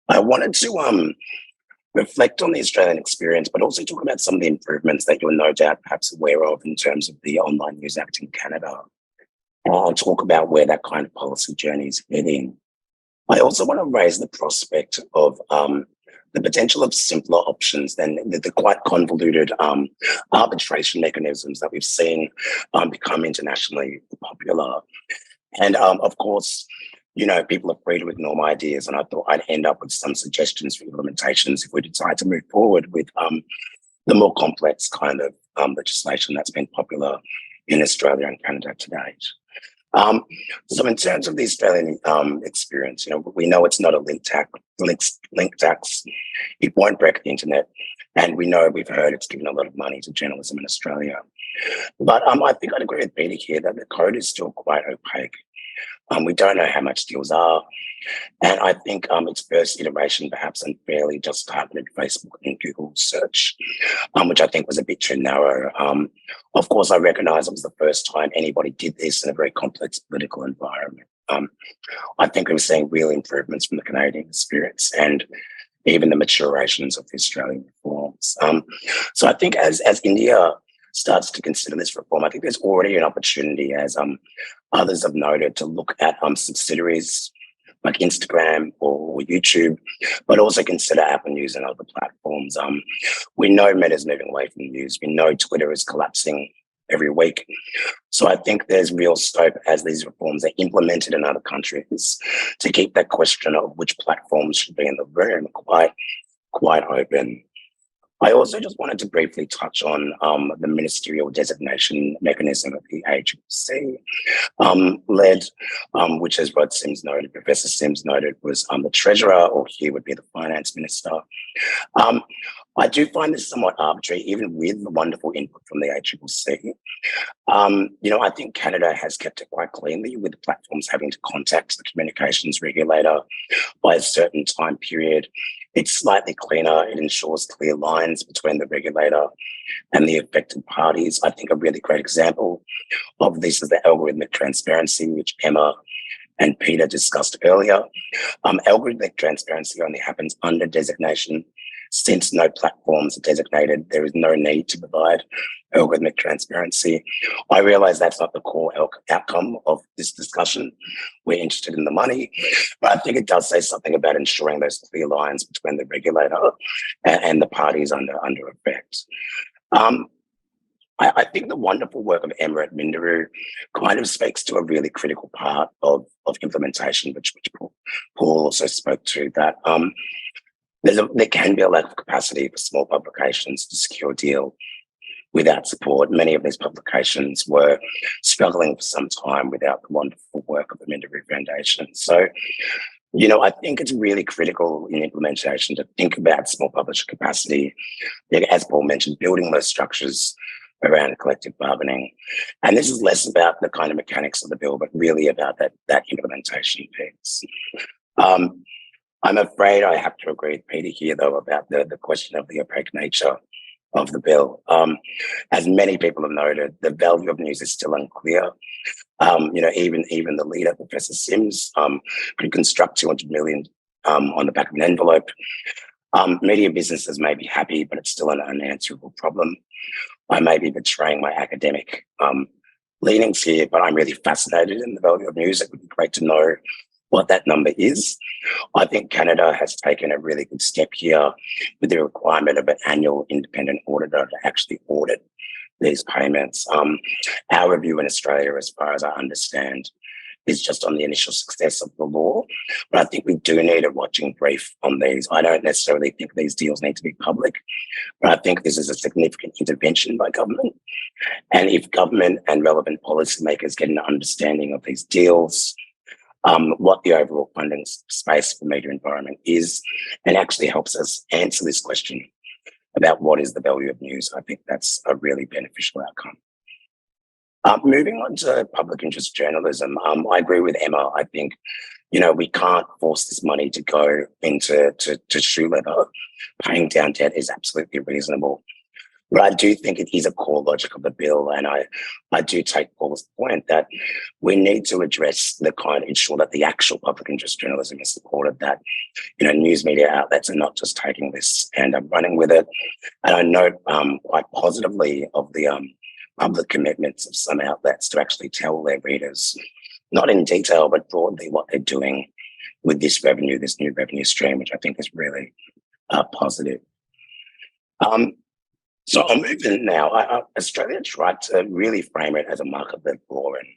I wanted to reflect on the Australian experience, but also talk about some of the improvements that you're no doubt perhaps aware of in terms of the Online News Act in Canada. I'll talk about where that kind of policy journey is heading. I also want to raise the prospect of the potential of simpler options than the quite convoluted arbitration mechanisms that we've seen become internationally popular. And of course, people are free to ignore my ideas, and I thought I'd end up with some suggestions for implementations if we decide to move forward with the more complex kind of legislation that's been popular in Australia and Canada to date. So in terms of the Australian experience, we know it's not a link tax. It won't break the internet. And we've heard it's given a lot of money to journalism in Australia. But I think I'd agree with Peter here that the code is still quite opaque. We don't know how much deals are. And I think its first iteration perhaps unfairly just targeted Facebook and Google search, which I think was a bit too narrow. Of course, I recognise it was the first time anybody did this in a very complex political environment. I think we're seeing real improvements from the Canadian experience and even the maturations of the Australian reforms. So I think as India starts to consider this reform, I think there's already an opportunity, as others have noted, to look at subsidiaries like Instagram or YouTube, but also consider Apple News and other platforms. We know Meta's moving away from news. We know Twitter is collapsing every week. So I think there's real scope as these reforms are implemented in other countries to keep that question of which platforms should be in the room quite open. I also just wanted to briefly touch on the ministerial designation mechanism of the ACCC led, which, as Professor Sims noted, was the treasurer, or here would be the finance minister. I do find this somewhat arbitrary, even with the wonderful input from the ACCC. I think Canada has kept it quite cleanly, with the platforms having to contact the communications regulator by a certain time period. It's slightly cleaner. It ensures clear lines between the regulator and the affected parties. I think a really great example of this is the algorithmic transparency, which Emma and Peter discussed earlier. Algorithmic transparency only happens under designation. Since no platforms are designated, there is no need to provide algorithmic transparency. I realise that's not the core outcome of this discussion. We're interested in the money, but I think it does say something about ensuring those clear lines between the regulator and the parties under effect. I think the wonderful work of Emma at Minderoo kind of speaks to a really critical part of implementation, which Paul also spoke to, that there can be a lack of capacity for small publications to secure a deal without support. Many of these publications were struggling for some time without the wonderful work of the Minderoo Foundation. So, I think it's really critical in implementation to think about small publisher capacity. As Paul mentioned, building those structures around collective bargaining. And this is less about the kind of mechanics of the bill, but really about that implementation piece. I'm afraid I have to agree with Peter here, though, about the question of the opaque nature of the bill. As many people have noted, the value of news is still unclear. Even the leader, Professor Sims, could construct 200 million on the back of an envelope. Media businesses may be happy, but it's still an unanswerable problem. I may be betraying my academic leanings here, but I'm really fascinated in the value of news. It would be great to know what that number is. I think Canada has taken a really good step here with the requirement of an annual independent auditor to actually audit these payments. Our review in Australia, as far as I understand, is just on the initial success of the law. But I think we do need a watching brief on these. I don't necessarily think these deals need to be public, but I think this is a significant intervention by government. And if government and relevant policymakers get an understanding of these deals, what the overall funding space for media environment is, and actually helps us answer this question about what is the value of news, I think that's a really beneficial outcome. Moving on to public interest journalism, I agree with Emma. I think, we can't force this money to go into shoe leather. Paying down debt is absolutely reasonable. But I do think it is a core logic of the bill, and I do take Paul's point that we need to address the kind of ensure that the actual public interest journalism is supported, that, news media outlets are not just taking this and running with it. And I note quite positively of the public commitments of some outlets to actually tell their readers, not in detail, but broadly, what they're doing with this new revenue stream, which I think is really positive. So I'm moving now. Australia tried to really frame it as a market-led law, and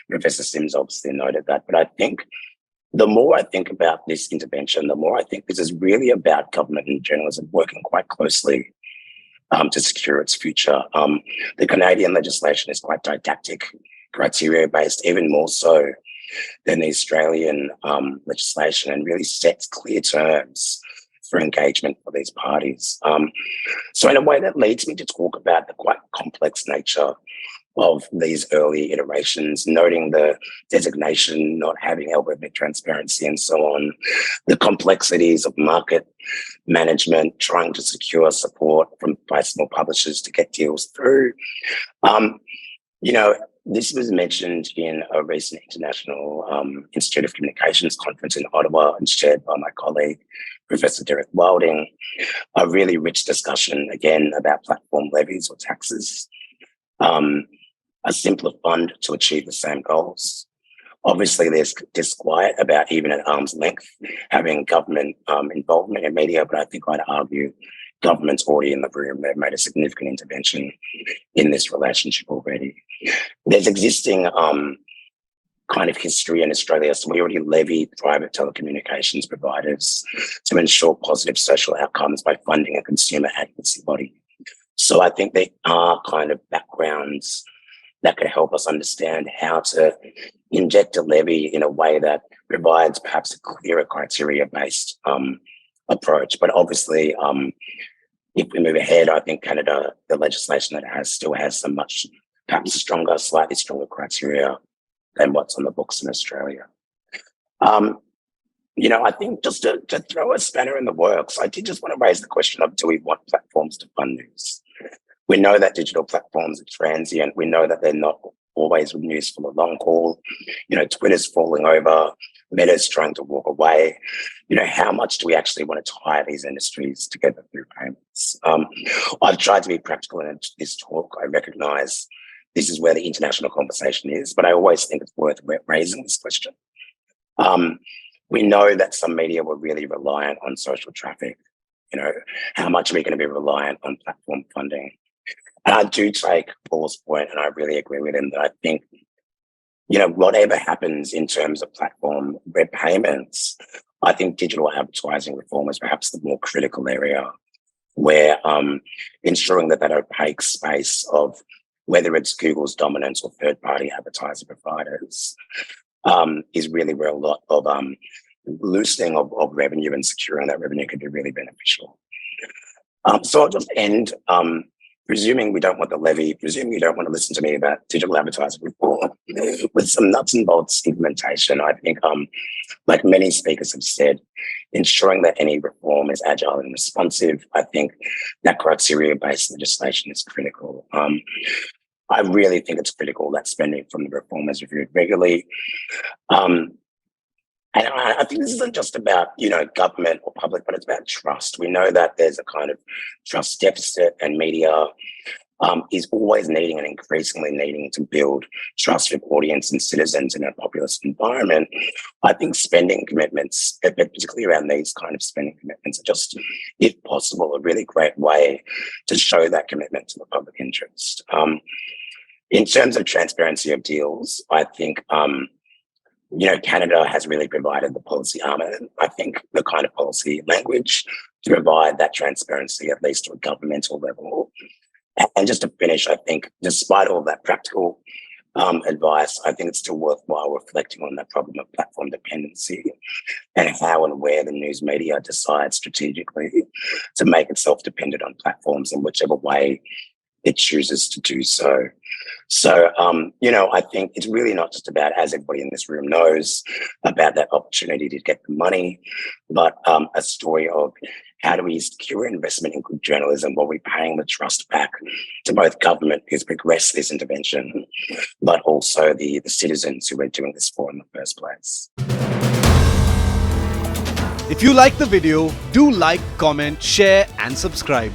Professor Sims obviously noted that. But I think the more I think about this intervention, the more I think this is really about government and journalism working quite closely to secure its future. The Canadian legislation is quite didactic, criteria-based, even more so than the Australian legislation, and really sets clear terms for engagement for these parties. So in a way that leads me to talk about the quite complex nature of these early iterations, noting the designation, not having algorithmic transparency and so on, the complexities of market management, trying to secure support by small publishers to get deals through. This was mentioned in a recent International Institute of Communications conference in Ottawa and shared by my colleague, Professor Derek Wilding, a really rich discussion, again, about platform levies or taxes, a simpler fund to achieve the same goals. Obviously, there's disquiet about, even at arm's length, having government involvement in media, but I think I'd argue government's already in the room. They've made a significant intervention in this relationship already. There's existing kind of history in Australia. So we already levy private telecommunications providers to ensure positive social outcomes by funding a consumer advocacy body. So I think there are kind of backgrounds that could help us understand how to inject a levy in a way that provides perhaps a clearer criteria-based approach. But obviously, if we move ahead, I think Canada, the legislation that it has still has some much perhaps slightly stronger criteria than what's on the books in Australia. I think just to throw a spanner in the works, I did just want to raise the question of, do we want platforms to fund news? We know that digital platforms are transient. We know that they're not always with news for the long haul. Twitter's falling over, Meta's trying to walk away. How much do we actually want to tie these industries together through payments? I've tried to be practical in this talk. I recognise this is where the international conversation is, but I always think it's worth raising this question. We know that some media were really reliant on social traffic. How much are we going to be reliant on platform funding? And I do take Paul's point, and I really agree with him, that I think, whatever happens in terms of platform payments, I think digital advertising reform is perhaps the more critical area, where ensuring that opaque space of whether it's Google's dominance or third-party advertiser providers is really where a lot of loosening of revenue and securing that revenue could be really beneficial. So I'll just end, presuming we don't want the levy, presuming you don't want to listen to me about digital advertising reform, with some nuts and bolts implementation. I think, like many speakers have said, ensuring that any reform is agile and responsive, I think that criteria-based legislation is critical. I really think it's critical that spending from the reform is reviewed regularly. And I think this isn't just about, government or public, but it's about trust. We know that there's a kind of trust deficit, and media is always needing and increasingly needing to build trust with audience and citizens in a populist environment. I think spending commitments, particularly around these kind of spending commitments, are just, if possible, a really great way to show that commitment to the public interest. In terms of transparency of deals, I think, Canada has really provided the policy armour, I think the kind of policy language to provide that transparency, at least to a governmental level. And just to finish, I think despite all that practical advice, I think it's still worthwhile reflecting on that problem of platform dependency and how and where the news media decides strategically to make itself dependent on platforms in whichever way it chooses to do so. So, I think it's really not just about, as everybody in this room knows, about that opportunity to get the money, but a story of how do we secure investment in good journalism while we're paying the trust back to both government who's progressed this intervention, but also the citizens who we're doing this for in the first place. If you like the video, do like, comment, share and subscribe.